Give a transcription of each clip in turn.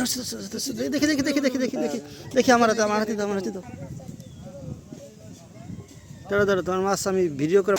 দেখি দেখি দেখি দেখি দেখি দেখি দেখি আমার হাতে তো দাঁড়া দাঁড়া তোমার মাছ আমি ভিডিও করে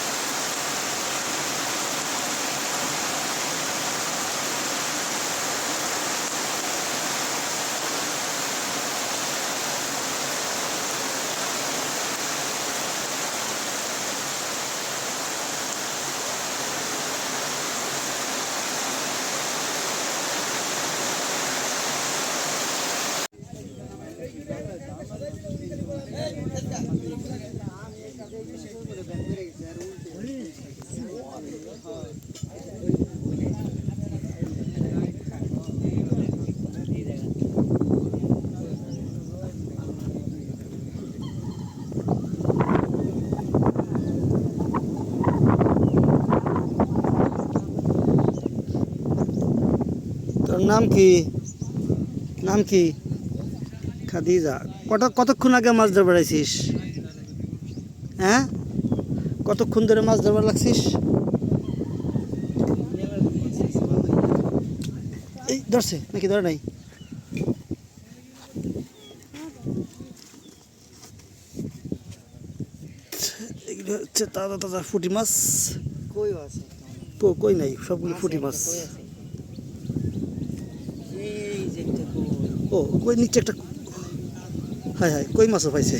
তোর নাম কি খাদিজা কতক্ষণ আগে মাছ ধরবার আইছিস হ্যাঁ কতক্ষণ ধরে মাছ ধরবার লাগছিস এই ধরছে নাকি ধরে নাই এগুলো হচ্ছে তাজা তাজা ফুটি মাছ কই নাই সবগুলো ফুটি মাছ ও কই নিচে একটা হাই হাই কই মাছও পাইছে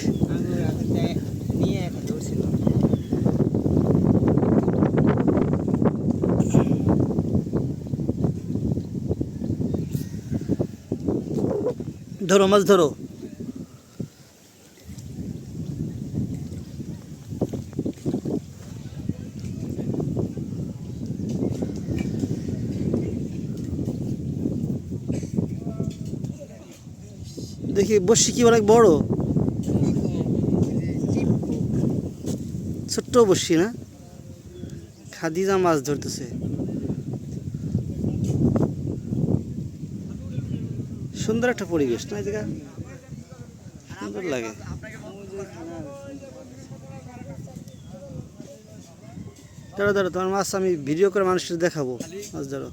ধরো মাছ ধরো দেখি বর্ষি কি অনেক বড় ছোট্ট বর্ষি না খাদিজা মাছ ধরতেছে সুন্দর একটা পরিবেশ না এই জায়গা সুন্দর লাগে দাঁড়া দাঁড়া তোমার মাছ আমি ভিডিও করে মানুষকে দেখাবো মাছ ধরো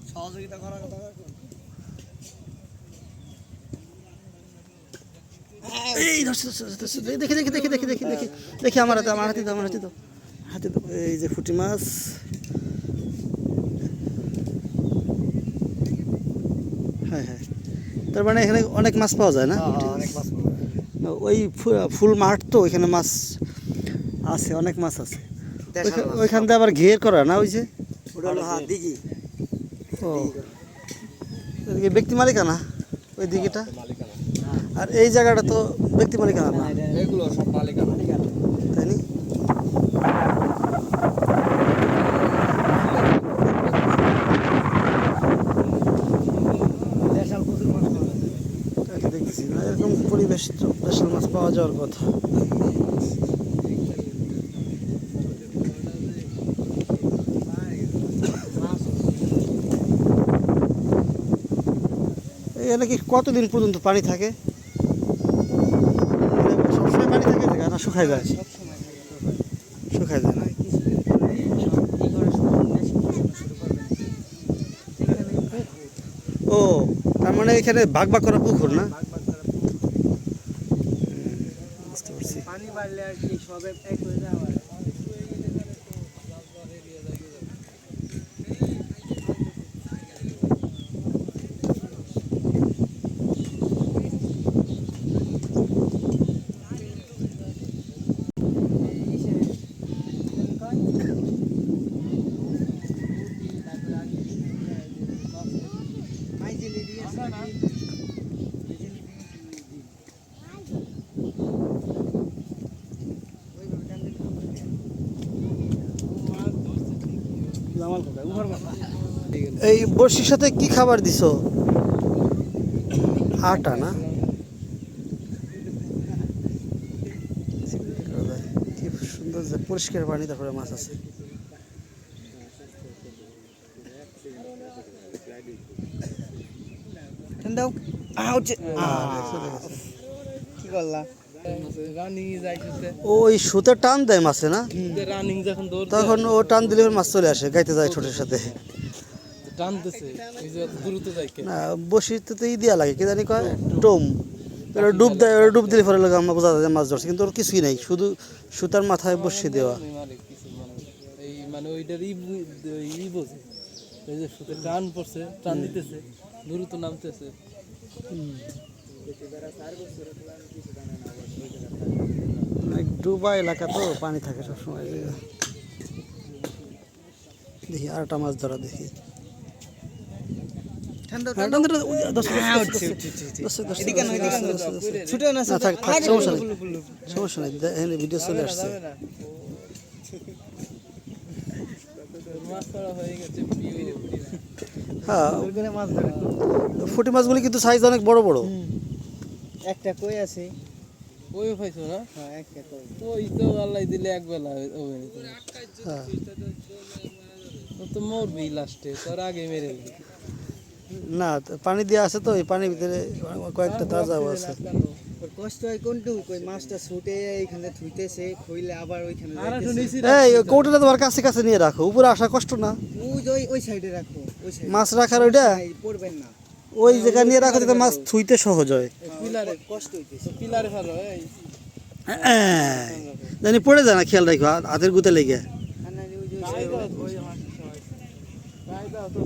এই দেখি দেখি দেখি দেখি দেখি দেখি দেখি আমার হাতে তো এই যে ফুটি মাছ হ্যাঁ হ্যাঁ তার মানে এখানে অনেক মাছ পাওয়া যায় না ওই ফুল মাঠ তো ওইখানে মাছ আছে অনেক মাছ আছে ওইখান থেকে আবার ঘের করা না ওই যে ও ব্যক্তি মালিকানা ওই দিকেটা আর এই জায়গাটা তো ব্যক্তি মালিকানা না এগুলো সব মালিকানা তাই নি দেখতেছি না এরকম পরিবেশ দেশাল মাছ পাওয়া যাওয়ার কথা এখানে কি কতদিন পর্যন্ত পানি থাকে সবসময় পানি থাকে না শুকায় যায় না ও তার মানে এখানে ভাগ করা পুকুর না বুঝতে পারছি পানি বাড়লে আর কি সবে এক হয়ে যাওয়া এই বর্ষির সাথে কি খাবার দিছো আটা না কি সুন্দর যে পরিষ্কার পানি তারপরে মাছ আছে কি করলা রানিং যাইতেছে ওই সুতে টান দেয় মাছে না রানিং যখন দৌড় তখন ও টান দিলে মাছ চলে আসে গাইতে যায় ছোটের সাথে টানতেছে এই যে দ্রুত যাই না বসিতে তো ই দিয়া লাগে কি জানি কয় টোম ওরা ডুব দেয় ওরা ডুব দিলে পরে লাগে আমরা বোঝা যায় যে মাছ ধরছে কিন্তু ওর কিছুই নাই শুধু সুতার মাথায় বসিয়ে দেওয়া মানে কিছু মানে এই মানে ওইটার ই বোঝে এই যে সুতে টান পড়ছে টান দিতেছে দ্রুত নামতেছে অনেক ডুবা এলাকা তো পানি থাকে সবসময় দেখি আরেকটা মাছ ধরা দেখি সমস্যা নাই ভিডিও চলে আসছে মাছ ধরা হয়ে গেছে হ্যাঁ মাছ ধরে ফুটি মাছগুলি কিন্তু সাইজ অনেক বড় বড় একটা কই আছে ওই পাইছো না হ্যাঁ একটা কই ওই তো আল্লাহ দিলে এক বেলা হবে হ্যাঁ ও তো মরবি লাস্টে তোর আগে মেরে দিবি না পানি দেওয়া আছে তো এই পানির ভিতরে কয়েকটা তাজাও আছে কষ্ট হয় কোনটু কই মাছটা ছুটে এইখানে থুইতেছে খইলে আবার ওইখানে এই কৌটাটা তোমার কাছে কাছে নিয়ে রাখো উপরে আসা কষ্ট না ওই সাইডে রাখো ওই সাইডে মাছ রাখার ওইটা পড়বেন না ওই জায়গা নিয়ে রাখো যাতে মাছ থুইতে সহজ হয় পিলারে কষ্ট হইতেছে পিলারে ভালো এই জানি পড়ে যায় না খেয়াল রাখো হাতের গুতে লেগে ওই মাছ সবাই তো